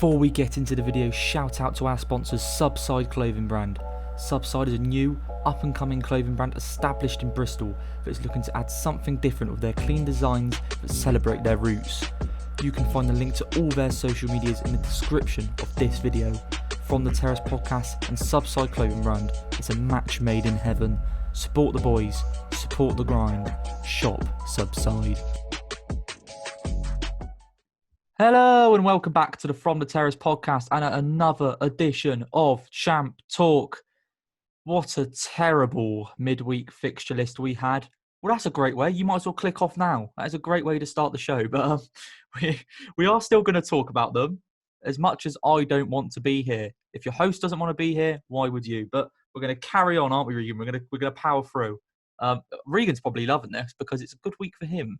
Before we get into the video, shout out to our sponsors Subside clothing brand. Subside is a new, up-and-coming clothing brand established in Bristol that is looking to add something different with their clean designs that celebrate their roots. You can find the link to all their social medias in the description of this video. From the Terrace Podcast and Subside clothing brand, it's a match made in heaven. Support the boys, support the grind, shop Subside. Hello and welcome back to the From the Terrace Podcast and another edition of Champ Talk. What a terrible midweek fixture list we had. Well, that's a great way. You might as well click off now. That is a great way to start the show. But we are still going to talk about them as much as I don't want to be here. If your host doesn't want to be here, why would you? But we're going to carry on, aren't we, Regan? We're going to power through. Regan's probably loving this because it's a good week for him.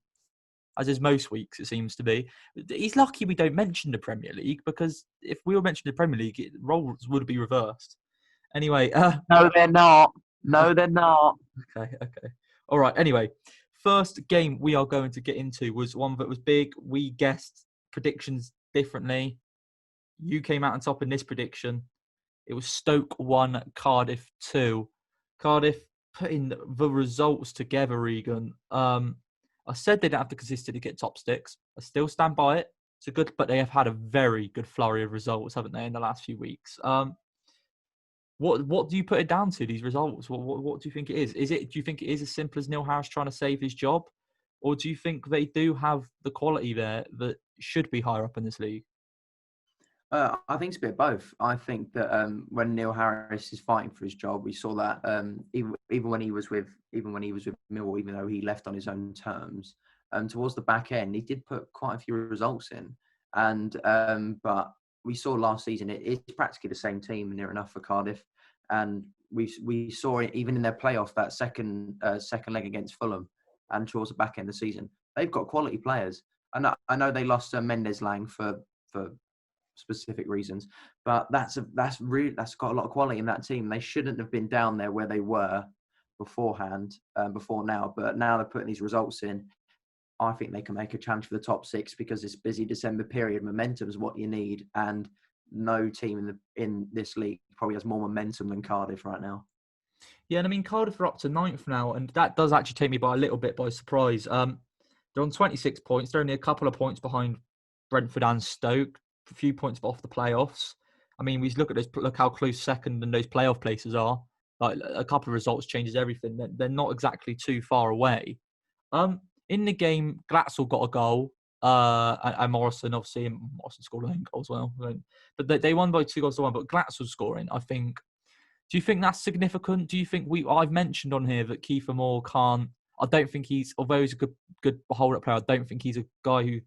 As is most weeks, it seems to be. He's lucky we don't mention the Premier League because if we were mentioning the Premier League, roles would be reversed. Anyway. No, they're not. No, they're not. Okay. All right. Anyway, first game we are going to get into was one that was big. We guessed predictions differently. You came out on top in this prediction. It was Stoke 1, Cardiff 2. Cardiff putting the results together, Regan. I said they don't have to consistently get top sticks. I still stand by it. It's good, but they have had a very good flurry of results, haven't they, in the last few weeks? What do you put it down to, these results? What do you think it is? Do you think it is as simple as Neil Harris trying to save his job? Or do you think they do have the quality there that should be higher up in this league? I think it's a bit of both. I think that when Neil Harris is fighting for his job, we saw that even when he was with Millwall, even though he left on his own terms, towards the back end, he did put quite a few results in. And but we saw last season it's practically the same team near enough for Cardiff, and we saw it even in their playoff, that second leg against Fulham, and towards the back end of the season, they've got quality players. I know they lost Mendes Lang for specific reasons, but that's got a lot of quality in that team. They shouldn't have been down there where they were before now, but now they're putting these results in. I think they can make a challenge for the top six because this busy December period, momentum is what you need, and no team in this league probably has more momentum than Cardiff right now. Yeah, and I mean, Cardiff are up to 9th now, and that does actually take me by a little bit by surprise. They're on 26 points. They're only a couple of points behind Brentford and Stoke. A few points off the playoffs. I mean, we look at this. Look how close second and those playoff places are. Like a couple of results changes everything. They're not exactly too far away. In the game, Glatzel got a goal, and Morrison obviously. Morrison scored a goal as well. But they won by 2 goals to 1. But Glatzel scoring, I think. Do you think that's significant? Do you think I've mentioned on here that Kiefer Moore can't. I don't think although he's a good hold-up player, I don't think he's a guy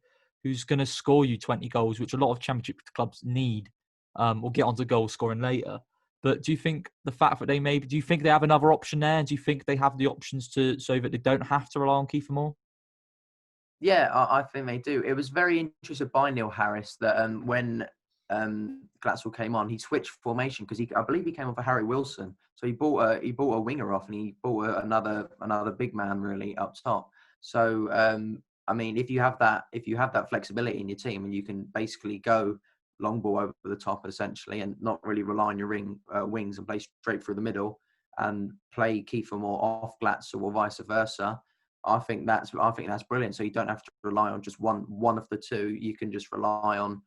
who's going to score you 20 goals, which a lot of championship clubs need. We'll get onto goal scoring later. But do you think the fact that do you think they have another option there? Do you think they have the options so that they don't have to rely on Kiefer Moore? Yeah, I think they do. It was very interesting by Neil Harris that when Glatzel came on, he switched formation because I believe he came off for Harry Wilson. So he bought a winger off and he bought another big man really up top. So I mean, if you have that flexibility in your team and you can basically go long ball over the top essentially and not really rely on your wings and play straight through the middle and play Kiefer Moore off Glatzel or vice versa, I think that's brilliant. So you don't have to rely on just one of the two. You can just rely on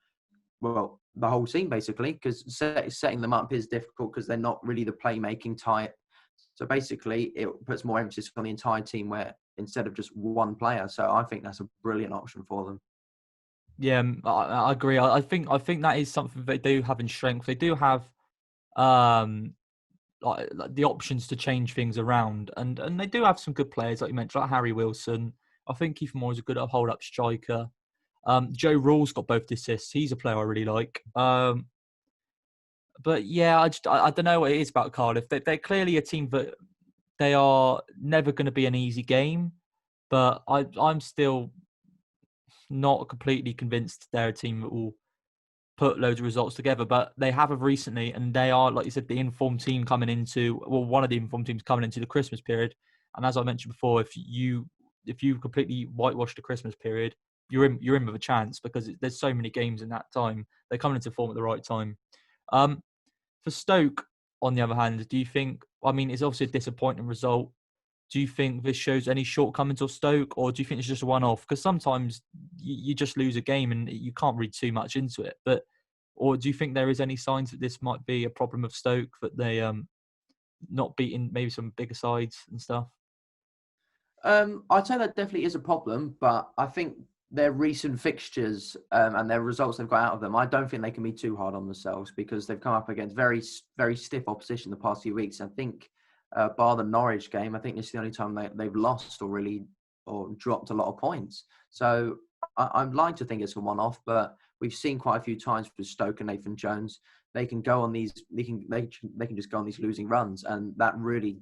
the whole team basically, because setting them up is difficult because they're not really the playmaking type. So basically, it puts more emphasis on the entire team where instead of just one player. So I think that's a brilliant option for them. Yeah, I agree. I think that is something they do have in strength. They do have like the options to change things around, and they do have some good players, like you mentioned, like Harry Wilson. I think Kiefer Moore is a good hold-up striker. Joe Rawls got both assists. He's a player I really like. But yeah, I don't know what it is about Cardiff. They're clearly a team that they are never going to be an easy game, but I'm still not completely convinced they're a team that will put loads of results together. But they have recently, and they are, like you said, the informed team coming into, one of the informed teams coming into the Christmas period. And as I mentioned before, if you completely whitewash the Christmas period, you're in with a chance because there's so many games in that time. They're coming into form at the right time. For Stoke, on the other hand, do you think? I mean, it's obviously a disappointing result. Do you think this shows any shortcomings of Stoke, or do you think it's just a one-off? Because sometimes you just lose a game and you can't read too much into it. Or do you think there is any signs that this might be a problem of Stoke, that they not beating maybe some bigger sides and stuff? I'd say that definitely is a problem, but I think their recent fixtures and their results they've got out of them, I don't think they can be too hard on themselves because they've come up against very, very stiff opposition the past few weeks. I think, bar the Norwich game, I think it's the only time they've lost or dropped a lot of points. So I'd like to think it's a one-off, but we've seen quite a few times with Stoke and Nathan Jones. They can go on these. They can just go on these losing runs, and that really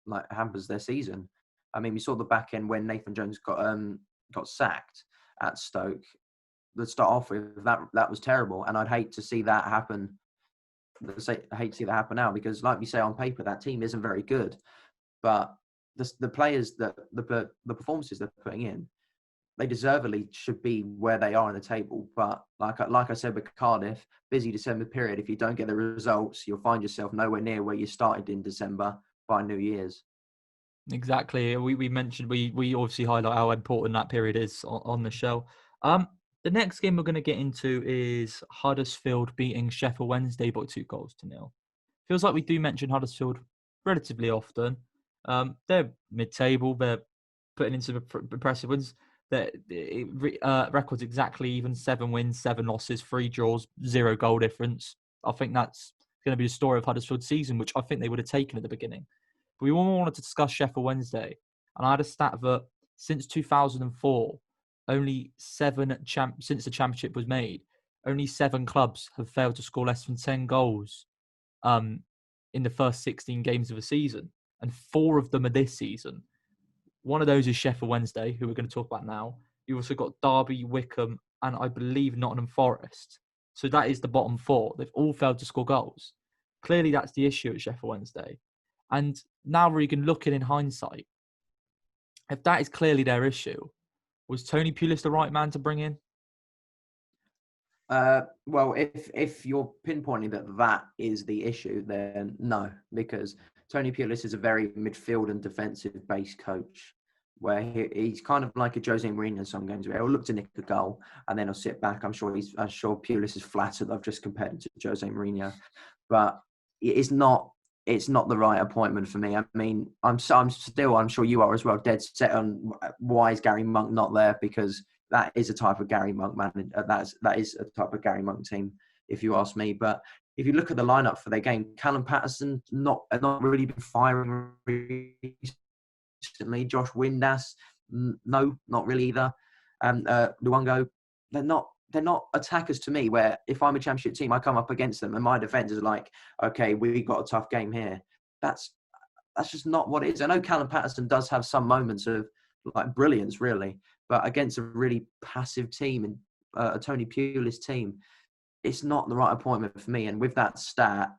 like hampers their season. I mean, we saw the back end when Nathan Jones got sacked at Stoke. Let's start off with that was terrible, and I'd hate to see that happen. I hate to see that happen now because, like we say on paper, that team isn't very good, but the players that the performances they're putting in, they deservedly should be where they are in the table. But like I said with Cardiff, busy December period. If you don't get the results, you'll find yourself nowhere near where you started in December by New Year's. Exactly. We mentioned we obviously highlight how important that period is on the show. The next game we're going to get into is Huddersfield beating Sheffield Wednesday by 2-0. Feels like we do mention Huddersfield relatively often. They're mid-table. They're putting in some impressive wins. Their records exactly even: 7 wins, 7 losses, 3 draws, 0 goal difference. I think that's going to be the story of Huddersfield's season, which I think they would have taken at the beginning. But we all wanted to discuss Sheffield Wednesday, and I had a stat that since 2004, only since the championship was made, only 7 clubs have failed to score less than 10 goals in the first 16 games of a season, and 4 of them are this season. One of those is Sheffield Wednesday, who we're going to talk about now. You've also got Derby, Wycombe, and I believe Nottingham Forest. So that is the bottom 4. They've all failed to score goals. Clearly, that's the issue at Sheffield Wednesday. And now, Regan, looking in hindsight, if that is clearly their issue, was Tony Pulis the right man to bring in? Well, if you're pinpointing that is the issue, then no, because Tony Pulis is a very midfield and defensive-based coach, where he's kind of like a Jose Mourinho in some games, where he'll look to nick a goal and then he'll sit back. I'm sure Pulis is flattered I've just compared him to Jose Mourinho, but it's not the right appointment for me. I mean, I'm sure you are as well, dead set on why is Gary Monk not there, because that is a type of Gary Monk manager. That is a type of Gary Monk team, if you ask me. But if you look at the lineup for their game, Callum Patterson not really been firing recently. Josh Windass, no, not really either. Luongo, they're not attackers to me, where if I'm a championship team, I come up against them and my defenders are like, okay, we got a tough game here. That's just not what it is. I know Callum Patterson does have some moments of like brilliance, really, but against a really passive team and a Tony Pulis team, it's not the right appointment for me. And with that stat,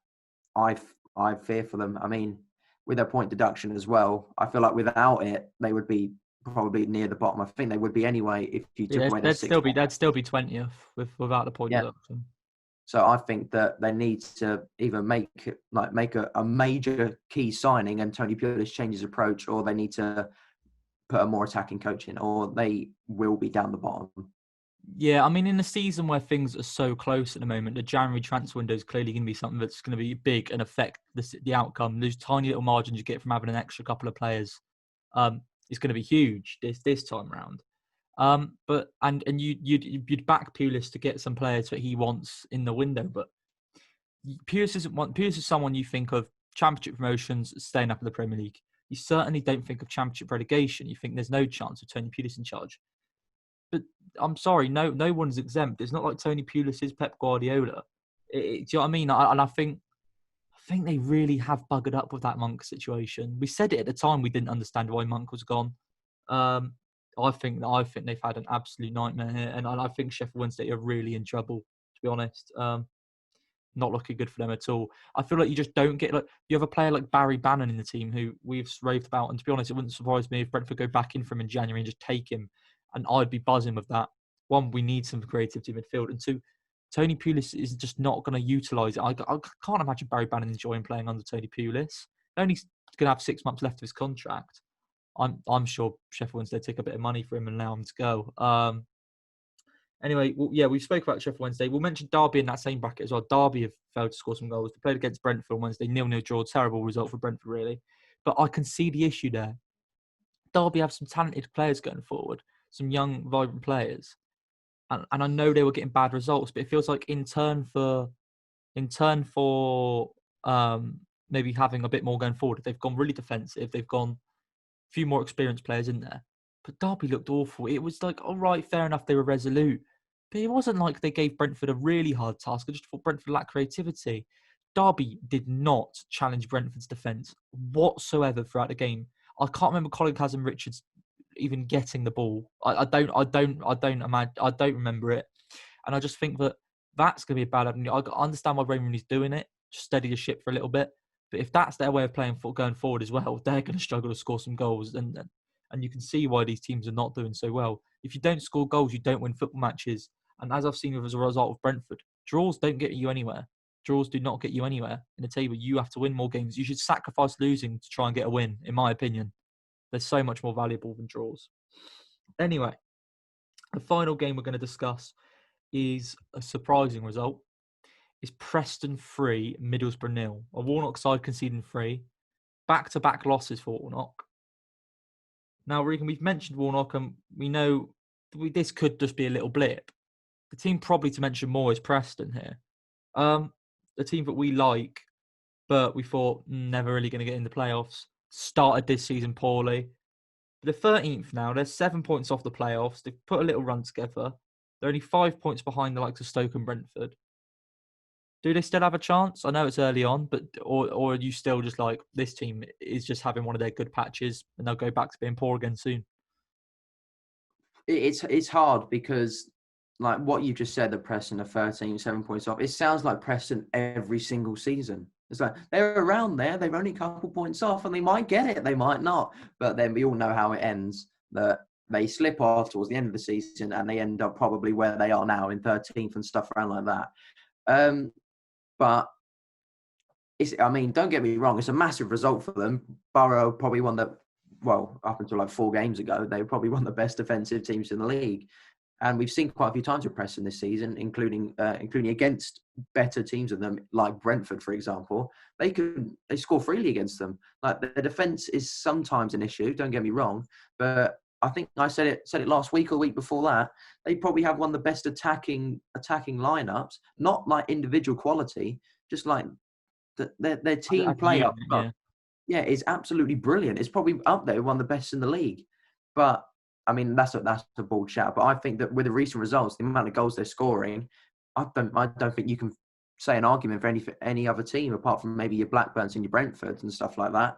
I fear for them. I mean, with their point deduction as well, I feel like without it, they would be probably near the bottom. I think they would be anyway if you took away their 6 points. They'd still be 20th without the point deduction. So I think that they need to either make a major key signing and Tony Pulis change his approach, or they need to put a more attacking coach in, or they will be down the bottom. Yeah, I mean, in a season where things are so close at the moment, the January transfer window is clearly going to be something that's going to be big and affect the outcome. Those tiny little margins you get from having an extra couple of players is going to be huge this time round. But you'd back Pulis to get some players that he wants in the window, but Pulis is someone you think of championship promotions, staying up in the Premier League. You certainly don't think of championship relegation. You think there's no chance of Tony Pulis in charge. But I'm sorry, no one's exempt. It's not like Tony Pulis is Pep Guardiola. Do you know what I mean? I think they really have buggered up with that Monk situation. We said it at the time. We didn't understand why Monk was gone. I think they've had an absolute nightmare here, and I think Sheffield Wednesday are really in trouble, to be honest. Not looking good for them at all. I feel like you just don't get, like, you have a player like Barry Bannon in the team who we've raved about, and to be honest, it wouldn't surprise me if Brentford go back in for him in January and just take him and I'd be buzzing with that. One, we need some creativity in midfield, and two, Tony Pulis is just not going to utilise it. I can't imagine Barry Bannon enjoying playing under Tony Pulis. Only going to have 6 months left of his contract. I'm sure Sheffield Wednesday take a bit of money for him and allow him to go. Anyway, we spoke about Sheffield Wednesday. We'll mention Derby in that same bracket as well. Derby have failed to score some goals. They played against Brentford on Wednesday, 0-0 draw. Terrible result for Brentford, really. But I can see the issue there. Derby have some talented players going forward, some young, vibrant players. And I know they were getting bad results, but it feels like in turn for maybe having a bit more going forward, they've gone really defensive. They've gone a few more experienced players in there. But Derby looked awful. It was like, all right, fair enough, they were resolute. But it wasn't like they gave Brentford a really hard task. I just thought Brentford lacked creativity. Derby did not challenge Brentford's defence whatsoever throughout the game. I can't remember Colin Kazim-Richards even getting the ball. I don't remember it. And I just think that's going to be a bad avenue. I understand why Raymond is doing it, just steady the ship for a little bit. But if that's their way of playing going forward as well, they're going to struggle to score some goals. And you can see why these teams are not doing so well. If you don't score goals, you don't win football matches. And as I've seen as a result of Brentford, draws don't get you anywhere. Draws do not get you anywhere in the table. You have to win more games. You should sacrifice losing to try and get a win, in my opinion. They're so much more valuable than draws. Anyway, the final game we're going to discuss is a surprising result. It's Preston 3, Middlesbrough 0. A Warnock side conceding 3. Back-to-back losses for Warnock. Now, Regan, we've mentioned Warnock, and we know this could just be a little blip. The team probably to mention more is Preston here. The team that we like, but we thought never really going to get in the playoffs. Started this season poorly. They're 13th now. They're 7 points off the playoffs. They've put a little run together. They're only 5 points behind the likes of Stoke and Brentford. Do they still have a chance? I know it's early on, but or are you still just like, this team is just having one of their good patches and they'll go back to being poor again soon? It's hard because, like what you just said, the Preston are 13, 7 points off. It sounds like Preston every single season. It's like they're around there. They're only a couple points off, and they might get it. They might not. But then we all know how it ends. That they slip off towards the end of the season, and they end up probably where they are now in 13th and stuff around like that. But don't get me wrong. It's a massive result for them. Borough probably won up until like 4 games ago, they were probably one of the best defensive teams in the league. And we've seen quite a few times with Preston this season, including against better teams than them, like Brentford, for example. They score freely against them. Like, the defence is sometimes an issue. Don't get me wrong, but I think I said it last week or the week before that. They probably have one of the best attacking lineups, not like individual quality, just like their team play up. Yeah, it's absolutely brilliant. It's probably up there, one of the best in the league. But I mean, that's a bold shout. But I think that with the recent results, the amount of goals they're scoring, I don't think you can say an argument for any other team apart from maybe your Blackburns and your Brentfords and stuff like that.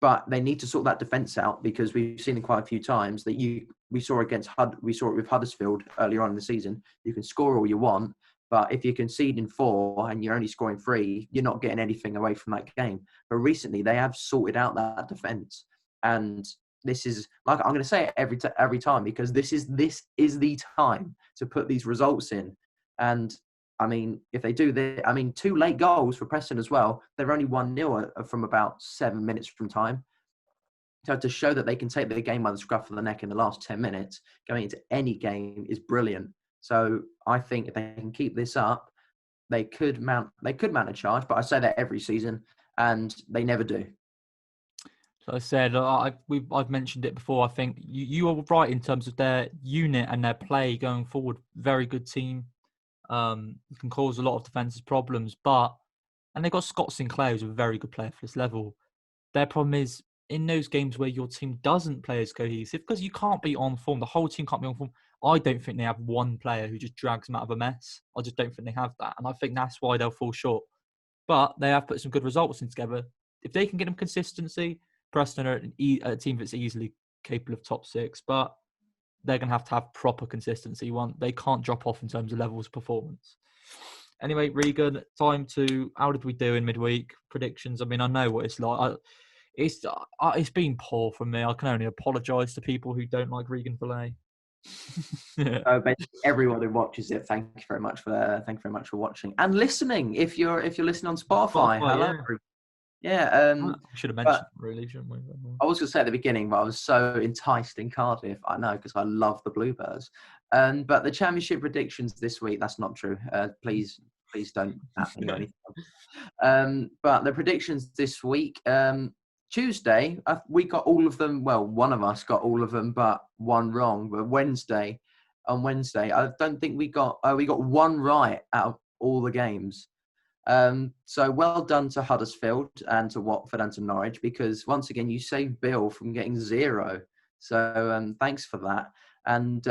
But they need to sort that defence out, because we've seen it quite a few times that we saw it with Huddersfield earlier on in the season. You can score all you want, but if you're conceding 4 and you're only scoring 3, you're not getting anything away from that game. But recently, they have sorted out that defence, and this is, like, I'm going to say it every time, because this is the time to put these results in. And I mean, if they do this, 2 late goals for Preston as well. They're only 1-0 from about 7 minutes from time. So to show that they can take the game by the scruff of the neck in the last 10 minutes, going into any game, is brilliant. So I think if they can keep this up, they could mount a charge. But I say that every season, and they never do. So I said, I've mentioned it before. I think you are right in terms of their unit and their play going forward. Very good team. Can cause a lot of defensive problems, and they've got Scott Sinclair, who's a very good player for this level. Their problem is in those games where your team doesn't play as cohesive, because you can't be on form. The whole team can't be on form. I don't think they have one player who just drags them out of a mess. I just don't think they have that, and I think that's why they'll fall short. But they have put some good results in together. If they can get them consistency, Preston are a team that's easily capable of top 6, but they're going to have proper consistency. They can't drop off in terms of levels of performance. Anyway, Regan, time to, how did we do in midweek predictions? I mean, I know what it's like. It's been poor from me. I can only apologise to people who don't like Regan Valet. Yeah. So basically, everyone who watches it, thank you very much for watching and listening. If you're listening on Spotify, Spotify, hello. yeah. Yeah. We should have But mentioned it, really, shouldn't we? I was going to say at the beginning, but I was so enticed in Cardiff. I know because I love the Bluebirds. But the championship predictions this week, that's not true. Please don't at me or anything. But the predictions this week, Tuesday, we got all of them. Well, one of us got all of them, but one wrong. But on Wednesday, I don't think we got one right out of all the games. So well done to Huddersfield and to Watford and to Norwich, because once again you saved Bill from getting 0. So thanks for that. And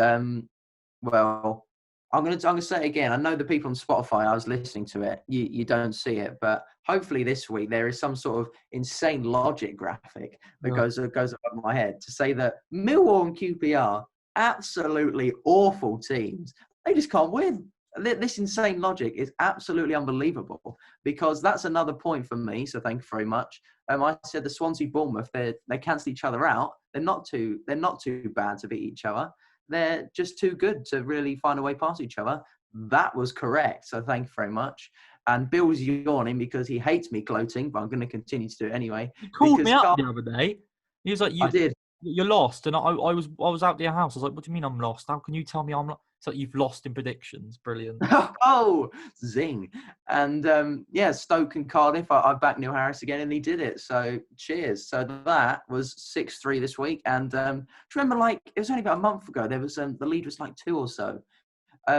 well, I'm gonna say it again. I know the people on Spotify, I was listening to it. You don't see it, but hopefully this week there is some sort of insane logic graphic that goes above my head to say that Millwall and QPR, absolutely awful teams, they just can't win. This insane logic is absolutely unbelievable, because that's another point for me. So thank you very much. I said the Swansea Bournemouth, they cancel each other out. They're not too bad to beat each other. They're just too good to really find a way past each other. That was correct. So thank you very much. And Bill's yawning because he hates me gloating, but I'm going to continue to do it anyway. He called because me up the other day. He was like, I did. You're lost. And I was out at your house. I was like, what do you mean I'm lost? How can you tell me I'm lost? It's like, you've lost in predictions. Brilliant. Oh, zing. And yeah, Stoke and Cardiff, I backed Neil Harris again, and he did it. So cheers. So that was 6-3 this week. And do you remember, like, it was only about a month ago, there was the lead was like 2 or so.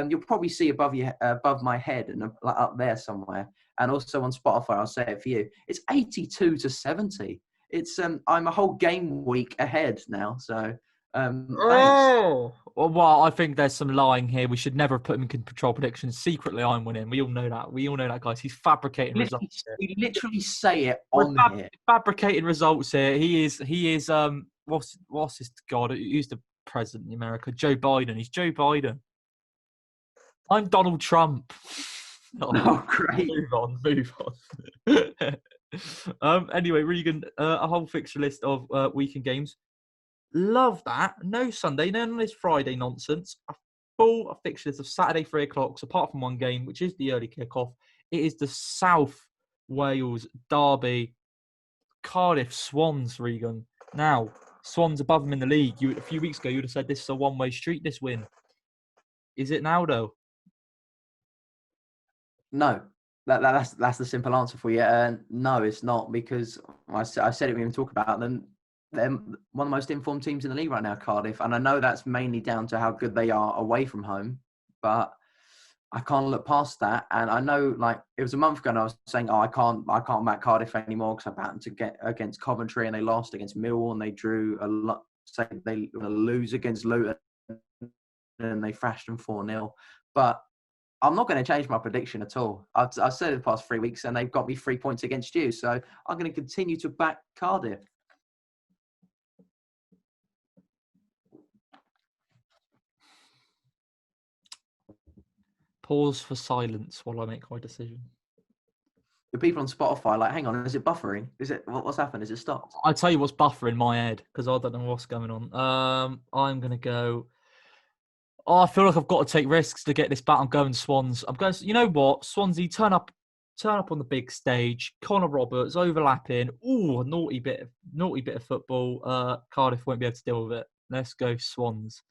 You'll probably see above my head and like up there somewhere. And also on Spotify, I'll say it for you. It's 82-70. It's I'm a whole game week ahead now. So thanks. Well, I think there's some lying here. We should never have put him in control predictions. Secretly, I'm winning. We all know that. Guys. He's fabricating results here. We literally say it on here. Fabricating results here. He is. What's his God? Who's the president in America? Joe Biden. He's Joe Biden. I'm Donald Trump. Oh, great. Move on. Anyway, Regan, a whole fixture list of weekend games. Love that. No Sunday, none of this Friday nonsense. A full fixture list of Saturday 3 o'clock. So apart from one game, which is the early kickoff, it is the South Wales derby. Cardiff Swans, Regan. Now, Swans above them in the league. A few weeks ago, you would have said this is a one-way street, this win. Is it now, though? No. That's the simple answer for you. No, it's not, because I said it when we talk about them. They're one of the most informed teams in the league right now, Cardiff. And I know that's mainly down to how good they are away from home, but I can't look past that. And I know, like, it was a month ago and I was saying, I can't back Cardiff anymore because I backed them to get against Coventry, and they lost against Millwall, and they drew a lot. Say they lose against Luton, and they thrashed them 4-0. But I'm not going to change my prediction at all. I've said it the past 3 weeks, and they've got me 3 points against you. So I'm going to continue to back Cardiff. Pause for silence while I make my decision. The people on Spotify, like, hang on, is it buffering? Is it what's happened? Is it stopped? I tell you what's buffering my head, because I don't know what's going on. I'm gonna go. Oh, I feel like I've got to take risks to get this back. I'm going Swans. I'm going. You know what? Swansea, turn up on the big stage. Connor Roberts overlapping. Ooh, a naughty bit of football. Cardiff won't be able to deal with it. Let's go Swans.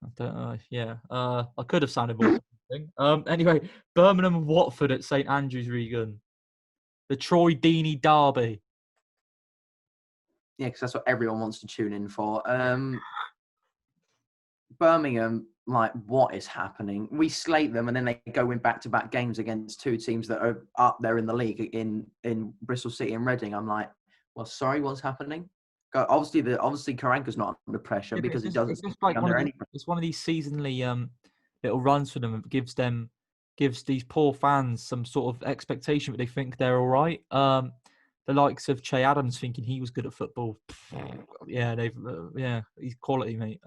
I don't know. Yeah. I could have sounded more. Anyway, Birmingham and Watford at St Andrews, Regan. The Troy Deeney derby. Yeah, because that's what everyone wants to tune in for. Birmingham, like, what is happening? We slate them, and then they go in back-to-back games against two teams that are up there in the league in Bristol City and Reading. I'm like, well, sorry, what's happening? Obviously Karanka's not under pressure because he doesn't. It's one of these seasonally little runs for them. It gives these poor fans some sort of expectation that they think they're all right. The likes of Che Adams thinking he was good at football. Yeah, he's quality, mate.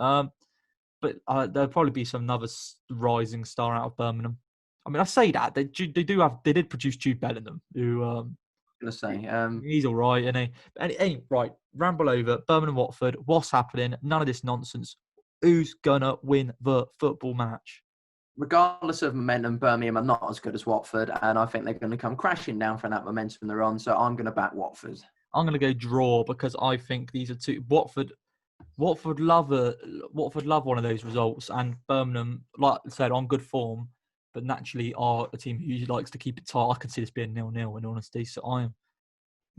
But there'll probably be some another rising star out of Birmingham. I mean, I say that they did produce Jude Bellingham, who I'm gonna say he's all right, isn't he? Right, ramble over. Birmingham, Watford. What's happening? None of this nonsense. Who's gonna win the football match? Regardless of momentum, Birmingham are not as good as Watford, and I think they're going to come crashing down from that momentum they're on. So I'm going to back Watford. I'm gonna go draw because I think these are two Watford love one of those results, and Birmingham, like I said, on good form, but naturally are a team who usually likes to keep it tight. I could see this being 0-0 in honesty, so I'm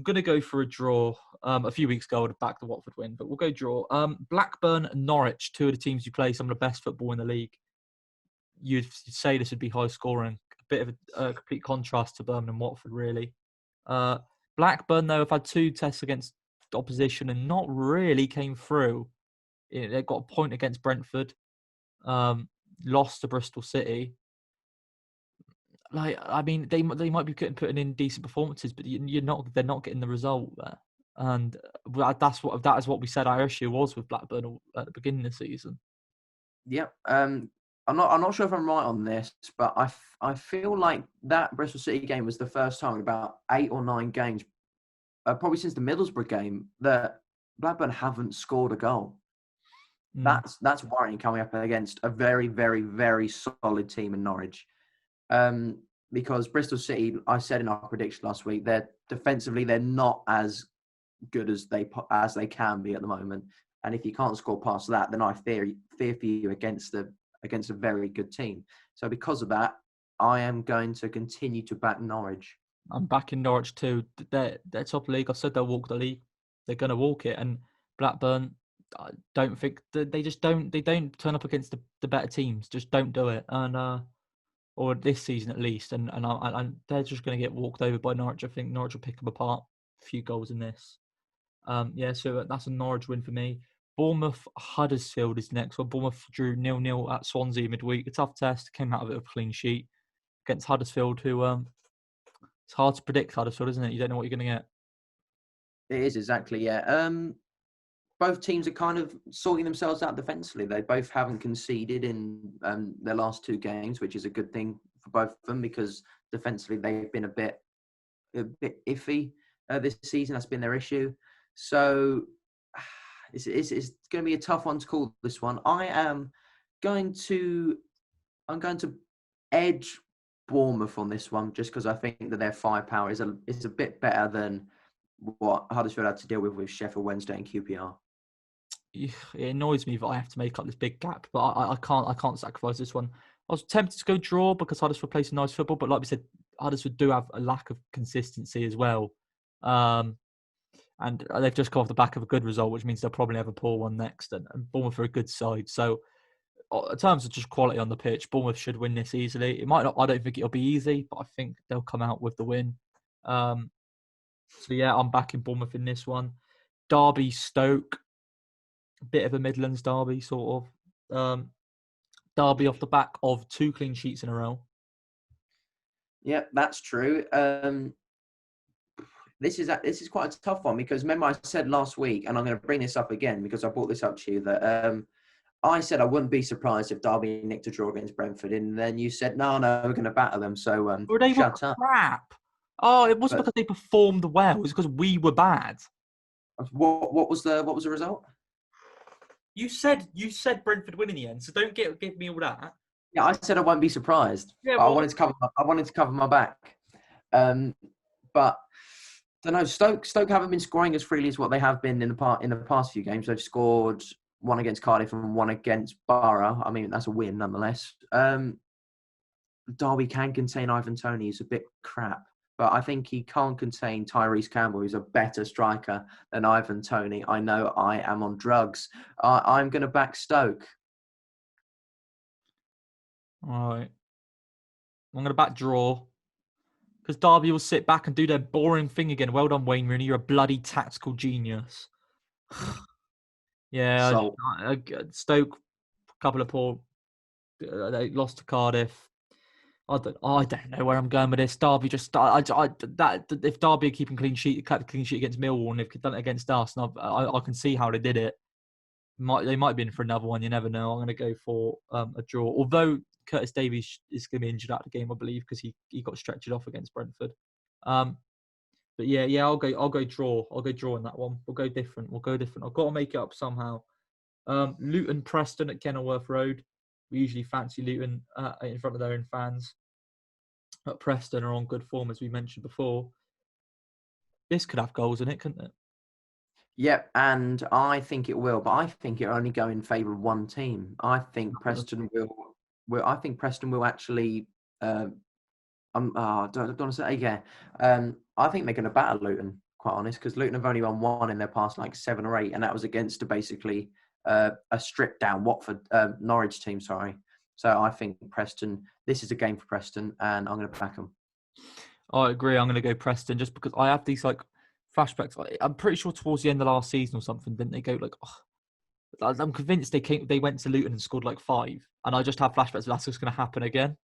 going to go for a draw. A few weeks ago, I would have backed the Watford win, but we'll go draw. Blackburn and Norwich, two of the teams who play some of the best football in the league. You'd say this would be high scoring. A bit of a complete contrast to Birmingham and Watford, really. Blackburn, though, have had two tests against the opposition and not really came through. They got a point against Brentford, lost to Bristol City. I mean, they might be putting in decent performances, but they're not getting the result there. And that is what we said our issue was with Blackburn at the beginning of the season. Yep. I'm not sure if I'm right on this, but I feel like that Bristol City game was the first time in about 8 or 9 games, probably since the Middlesbrough game, that Blackburn haven't scored a goal. That's worrying coming up against a very, very, very solid team in Norwich. Because Bristol City, I said in our prediction last week, they're defensively they're not as good as they can be at the moment. And if you can't score past that, then I fear for you against a very good team. So because of that, I am going to continue to back Norwich. I'm backing Norwich too. They're top league. I said they'll walk the league. They're going to walk it. And Blackburn, I don't think they don't turn up against the better teams. Just don't do it. And or this season at least. And they're just going to get walked over by Norwich. I think Norwich will pick them apart. A few goals in this. So that's a Norwich win for me. Bournemouth Huddersfield is next one. Bournemouth drew 0-0 at Swansea midweek. A tough test. Came out of it with a clean sheet against Huddersfield, who it's hard to predict Huddersfield, isn't it? You don't know what you're going to get. It is exactly, yeah. Both teams are kind of sorting themselves out defensively. They both haven't conceded in their last 2 games, which is a good thing for both of them because defensively they've been a bit iffy this season. That's been their issue. So it's going to be a tough one to call this one. I'm going to edge Bournemouth on this one just because I think that their firepower is a bit better than what Huddersfield had to deal with Sheffield Wednesday and QPR. It annoys me that I have to make up this big gap, but I can't sacrifice this one. I was tempted to go draw because Huddersfield plays some nice football, but like we said, Huddersfield do have a lack of consistency as well. And they've just come off the back of a good result, which means they'll probably have a poor one next. And Bournemouth are a good side. So in terms of just quality on the pitch, Bournemouth should win this easily. It might not. I don't think it'll be easy, but I think they'll come out with the win. So yeah, I'm backing Bournemouth in this one. Derby Stoke, a bit of a Midlands derby sort of. Derby off the back of 2 clean sheets in a row. Yeah, that's true. This is quite a tough one because remember I said last week, and I'm going to bring this up again because I brought this up to you that I said I wouldn't be surprised if Derby nicked a draw against Brentford, and then you said no, we're going to batter them. So they shut were up. Crap. Oh, it wasn't because they performed well. It was because we were bad. What was the result? You said Brentford win in the end, so don't give me all that. Yeah, I said I won't be surprised. Yeah, well, I wanted to cover my back. But I don't know. Stoke haven't been scoring as freely as what they have been in the past few games. They've scored 1 against Cardiff and 1 against Borough. I mean, that's a win nonetheless. Derby can contain Ivan Toney. He's a bit crap, but I think he can't contain Tyrese Campbell, who's a better striker than Ivan Toney. I know I am on drugs. I'm going to back Stoke. All right. I'm going to back draw. Because Derby will sit back and do their boring thing again. Well done, Wayne Rooney. You're a bloody tactical genius. Yeah, Stoke, a couple of poor. They lost to Cardiff. I don't know where I'm going with this. Derby just if Derby are keeping clean sheet against Millwall, and they've done it against us, and I can see how they did it. They might be in for another one. You never know. I'm going to go for a draw. Although Curtis Davies is going to be injured out of the game, I believe, because he got stretched off against Brentford. But yeah, I'll go draw. I'll go draw in that one. We'll go different. I've got to make it up somehow. Luton, Preston at Kenilworth Road. We usually fancy Luton in front of their own fans. But Preston are on good form, as we mentioned before. This could have goals in it, couldn't it? Yep, and I think it will, but I think it'll only go in favour of one team. I think Preston will. I think Preston will actually. Don't want to say yeah. I think they're going to batter Luton. Quite honest, because Luton have only won one in their past like 7 or 8, and that was against basically a stripped down Watford Norwich team. Sorry. So I think Preston. This is a game for Preston, and I'm going to back them. I agree. I'm going to go Preston just because I have these like flashbacks. I'm pretty sure towards the end of last season or something, didn't they go like? Oh, I'm convinced they went to Luton and scored like 5, and I just have flashbacks. That's just going to happen again.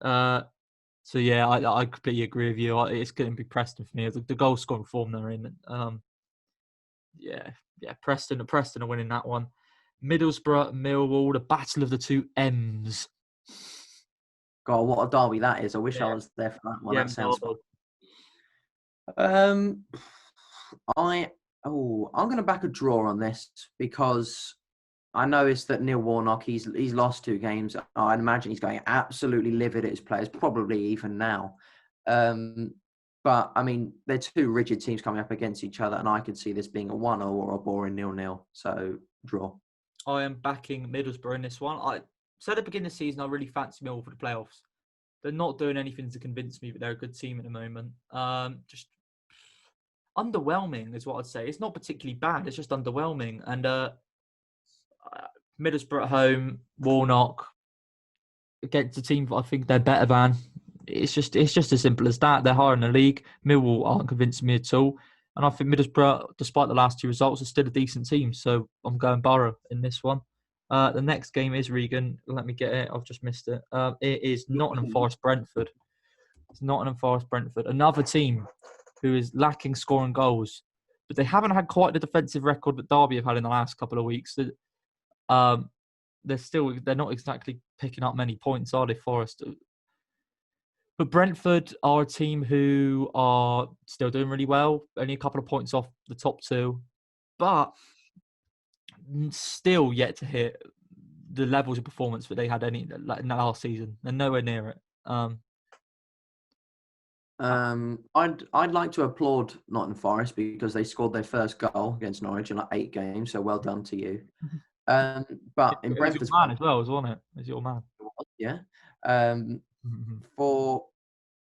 So yeah, I completely agree with you. It's going to be Preston for me. The goal scoring form they're in. Yeah, Preston are winning that one. Middlesbrough, Millwall, the battle of the two M's. God, what a derby that is! I wish I Yeah. was there for that one. Yeah, That sounds fun. I'm going to back a draw on this because I noticed that Neil Warnock, he's lost 2 games. I'd imagine he's going absolutely livid at his players, probably even now. But I mean, they're 2 rigid teams coming up against each other, and I could see this being a 1-0 or a boring 0-0. So draw. I am backing Middlesbrough in this one. I said at the beginning of the season I really fancy Millwall for the playoffs. They're not doing anything to convince me that they're a good team at the moment. Just underwhelming is what I'd say. It's not particularly bad. It's just underwhelming. And Middlesbrough at home, Warnock against a team I think they're better than. It's just as simple as that. They're higher in the league. Millwall aren't convincing me at all. And I think Middlesbrough, despite the last 2 results, are still a decent team. So I'm going Borough in this one. The next game is Regan. Let me get it. I've just missed it. It is Nottingham Forest Brentford. It's Nottingham Forest Brentford. Another team who is lacking scoring goals. But they haven't had quite the defensive record that Derby have had in the last couple of weeks. They're not exactly picking up many points, are they, Forest? But Brentford are a team who are still doing really well, only a couple of points off the top 2, but still yet to hit the levels of performance that they had in the last season. They're nowhere near it. I'd like to applaud Nottingham Forest because they scored their first goal against Norwich in like 8 games. So well done to you. But in Brentford's man as well, wasn't it? It was your man. Yeah. For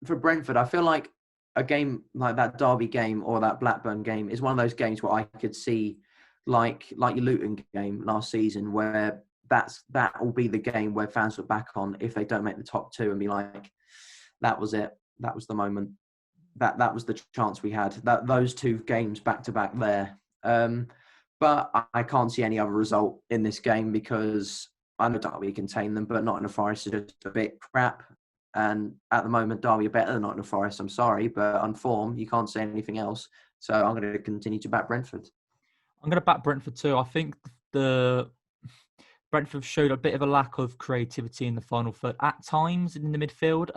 Brentford, I feel like a game like that Derby game or that Blackburn game is one of those games where I could see like your Luton game last season, where that will be the game where fans look back on if they don't make the top 2 and be like, that was it. That was the moment. That was the chance we had. Those 2 games back to back there. But I can't see any other result in this game because I know Derby contain them, but Nottingham Forest is just a bit crap. And at the moment, Derby are better than Nottingham Forest. I'm sorry, but on form, you can't say anything else. So I'm going to continue to back Brentford. I'm going to back Brentford too. I think the Brentford showed a bit of a lack of creativity in the final third at times in the midfield.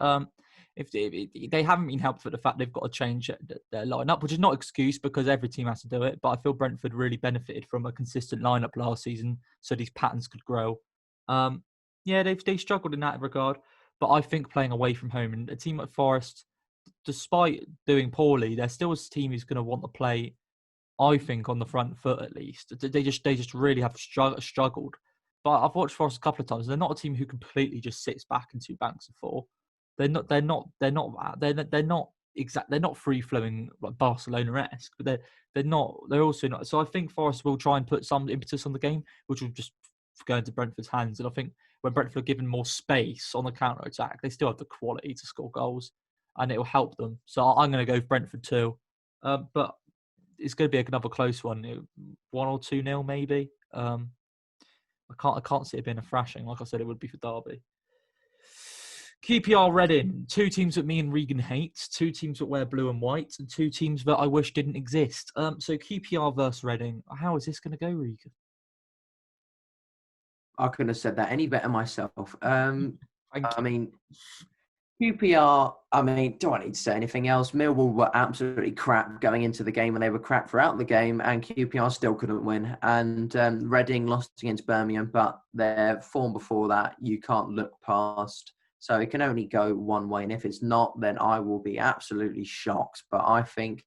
If they haven't been helped with the fact they've got to change their lineup, which is not an excuse because every team has to do it. But I feel Brentford really benefited from a consistent lineup last season, so these patterns could grow. They struggled in that regard, but I think playing away from home and a team like Forest, despite doing poorly, they're still a team who's going to want to play, I think, on the front foot at least. They just really have struggled. But I've watched Forest a couple of times. They're not a team who completely just sits back in 2 banks of 4. They're not free flowing like Barcelona-esque, but they're also not. So I think Forest will try and put some impetus on the game, which will just go into Brentford's hands. And I think when Brentford are given more space on the counter attack, they still have the quality to score goals, and it will help them. So I'm going to go for Brentford too, but it's going to be another close one, 1 or 2-0 maybe. I can't see it being a thrashing like I said it would be for Derby. QPR Reading, 2 teams that me and Regan hate, 2 teams that wear blue and white, and 2 teams that I wish didn't exist. So QPR versus Reading. How is this going to go, Regan? I couldn't have said that any better myself. I mean, QPR, I mean, do I need to say anything else? Millwall were absolutely crap going into the game, and they were crap throughout the game, and QPR still couldn't win. And Reading lost against Birmingham, but their form before that, you can't look past. So it can only go one way, and if it's not, then I will be absolutely shocked. But I think,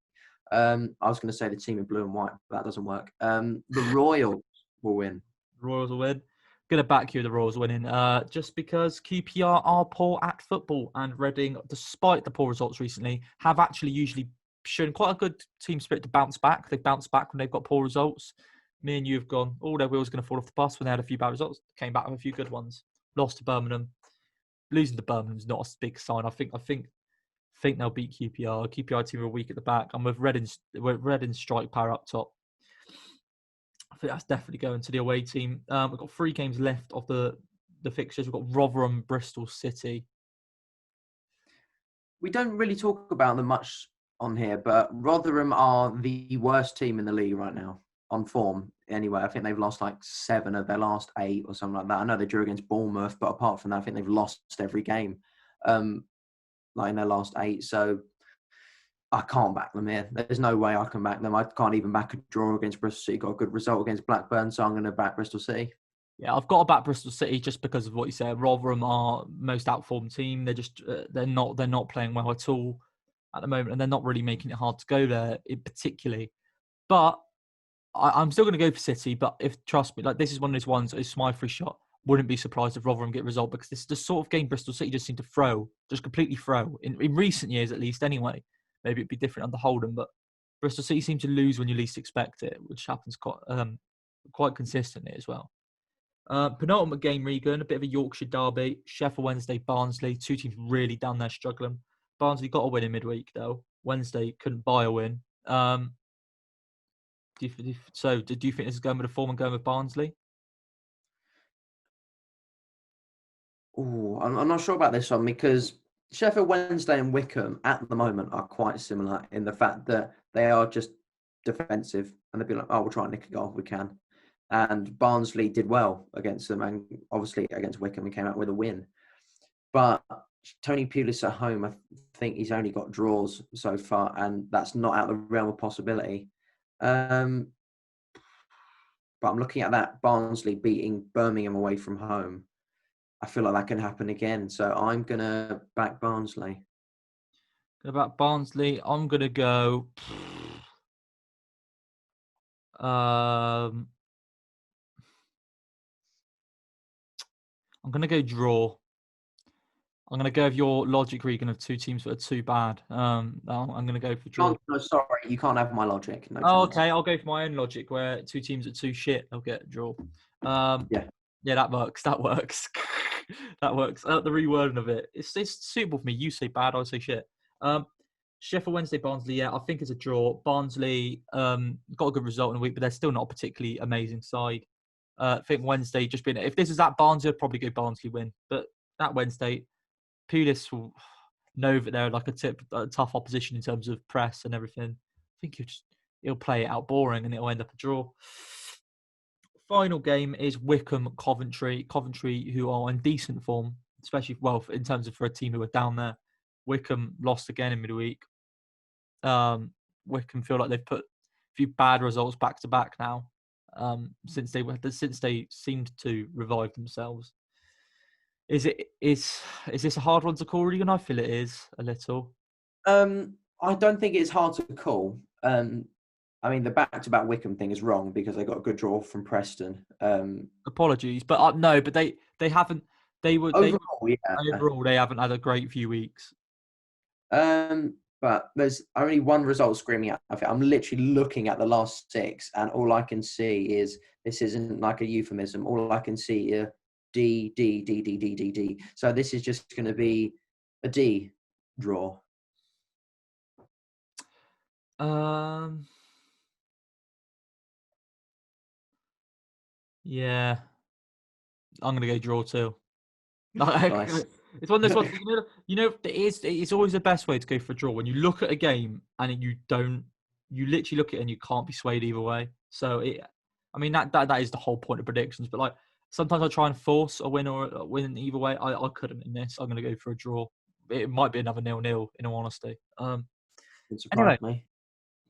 I was going to say the team in blue and white, but that doesn't work. The Royals will win. Royals will win. Gonna back you, the Royals winning. Just because QPR are poor at football, and Reading, despite the poor results recently, have actually usually shown quite a good team spirit to bounce back. They bounce back when they've got poor results. Me and you have gone, their wheels going to fall off the bus when they had a few bad results. Came back with a few good ones. Lost to Birmingham. Losing to Birmingham is not a big sign. I think they'll beat QPR. QPR team are weak at the back. I'm with Reading's strike power up top. I think that's definitely going to the away team. We've got 3 games left of the fixtures. We've got Rotherham, Bristol, City. We don't really talk about them much on here, but Rotherham are the worst team in the league right now on form. Anyway, I think they've lost like 7 of their last 8 or something like that. I know they drew against Bournemouth, but apart from that, I think they've lost every game, like in their last 8. So I can't back them here. There's no way I can back them. I can't even back a draw against Bristol City. Got a good result against Blackburn, so I'm going to back Bristol City. Yeah, I've got to back Bristol City just because of what you said. Rotherham are most outformed team. They're just they're not playing well at all at the moment, and they're not really making it hard to go there, particularly. But I'm still going to go for City. But trust me, like this is one of those ones. It's my free shot. Wouldn't be surprised if Rotherham get a result, because this is the sort of game Bristol City just seem to just completely throw in recent years, at least. Anyway, maybe it'd be different under Holden, but Bristol City seem to lose when you least expect it, which happens quite consistently as well. Penultimate game, Regan, a bit of a Yorkshire derby. Sheffield Wednesday, Barnsley. 2 teams really down there struggling. Barnsley got a win in midweek, though. Wednesday couldn't buy a win. Do you think this is going with the form and going with Barnsley? Oh, I'm not sure about this one, because Sheffield Wednesday and Wycombe at the moment are quite similar in the fact that they are just defensive, and they'd be like, we'll try and nick a goal if we can. And Barnsley did well against them, and obviously against Wycombe we came out with a win. But Tony Pulis at home, I think he's only got draws so far, and that's not out of the realm of possibility. But I'm looking at that Barnsley beating Birmingham away from home. I feel like that can happen again. So I'm going to back Barnsley. About Barnsley, I'm going to go... I'm going to go draw. I'm going to go with your logic, Regan, of 2 teams that are too bad. I'm going to go for draw. No, sorry, you can't have my logic. No chance. Okay. I'll go for my own logic, where 2 teams that are too shit, they'll get a draw. Yeah, that works. That works. The rewording of it. It's suitable for me. You say bad, I say shit. Sheffield Wednesday, Barnsley, yeah, I think it's a draw. Barnsley got a good result in the week, but they're still not a particularly amazing side. I think Wednesday just being... If this is at Barnsley, I'd probably go Barnsley win. But that Wednesday, Pulis will know that they're like a tough opposition in terms of press and everything. I think he'll play it out boring, and it'll end up a draw. Final game is Wycombe, Coventry. Coventry, who are in decent form, especially in terms of for a team who are down there. Wycombe lost again in midweek. Wycombe feel like they've put a few bad results back to back now, since they seemed to revive themselves. Is this a hard one to call, Regan? I feel it is a little. I don't think it's hard to call. I mean, the back-to-back Wycombe thing is wrong because they got a good draw from Preston. Apologies, but no, but they haven't. Overall, they haven't had a great few weeks. But there's only one result screaming out of it. I'm literally looking at the last 6, and all I can see is, this isn't like a euphemism. All I can see is D, D, D, D, D, D, D. So this is just going to be a D draw. Yeah, I'm gonna go draw too. Nice. It's one of those ones. It's always the best way to go for a draw when you look at a game and you literally look at it and you can't be swayed either way. So that is the whole point of predictions. But like sometimes I try and force a win or a win either way. I couldn't in this. I'm gonna go for a draw. it might be another 0-0, in all honesty. It Anyway, surprised me.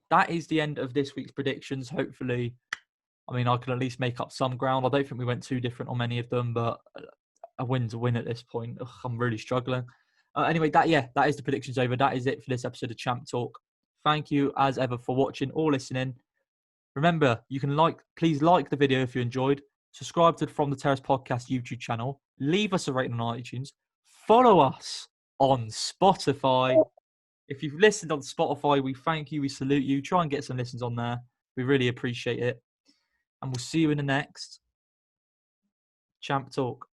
that is the end of this week's predictions. Hopefully, I mean, I can at least make up some ground. I don't think we went too different on many of them, but a win's a win at this point. Ugh, I'm really struggling. Anyway, that is the predictions over. That is it for this episode of Champ Talk. Thank you, as ever, for watching or listening. Remember, you can please like the video if you enjoyed. Subscribe to the From the Terrace Podcast YouTube channel. Leave us a rating on iTunes. Follow us on Spotify. If you've listened on Spotify, we thank you. We salute you. Try and get some listens on there. We really appreciate it. And we'll see you in the next Champ Talk.